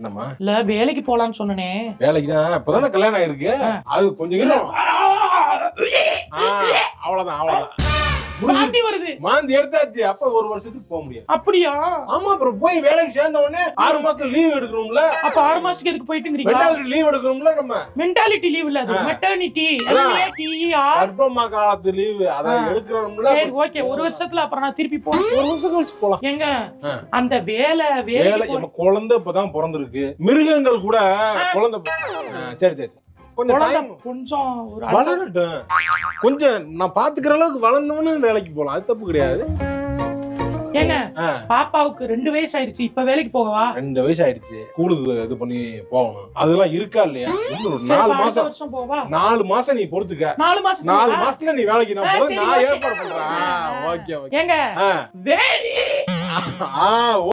என்னம்மா இல்ல வேலைக்கு போலான்னு சொன்னனே. வேலைக்கு தான் இப்பதானே கல்யாணம் ஆயிருக்கு. அது கொஞ்சம் இரும். அவ்வளவுதான். மாந்தி வருது. மாந்தி எடுத்தாச்சு. அப்ப ஒரு வருஷத்துக்கு போக முடியாது. அப்படியா? ஆமா, அப்புறம் போய் வேலைக்கு சேர்ந்த உடனே 6 மாசத்துல லீவ் எடுக்கணும்ல. அப்ப 6 மாசத்துக்கு எதுக்கு போயிட்டுங்கறீங்க? மென்டாலிட்டி லீவ் எடுக்கணும்ல நம்ம. மென்டாலிட்டி லீவ் இல்ல, அது மெட்டர்னிட்டி. கர்ப்பமா காலத்து லீவ் அத எடுக்கணும்ல. சரி ஓகே, ஒரு வருஷத்துல அப்புறம் நான் திருப்பி போறேன். ஒரு வருஷம் கழிச்சு போலாம். ஏங்க அந்த வேலை நம்ம குழந்தை இப்பதான் பிறந்திருக்கு. மிருகங்கள் கூட குழந்தை சரி கொஞ்சம் வளரட்டும். கொஞ்சம் நான் பாத்துக்கிற அளவுக்கு வளர்ந்தவனு வேலைக்கு போலாம். அது தப்பு கிடையாது. ஏங்க பாப்பாவுக்கு 2 வயசு ஆயிடுச்சு, இப்ப வேலைக்கு போகவா? 2 வயசு ஆயிடுச்சு. ஸ்கூலுக்கு இது பண்ணி போகணும். அதெல்லாம் இருக்கா இல்லையா? 4 மாசம் போவா. 4 மாசம் நீ பொறுத்துக்க. 4 மாசத்துல நீ வேலைக்கு நான் ஏற்பாடு பண்றேன். ஓகே ஏங்க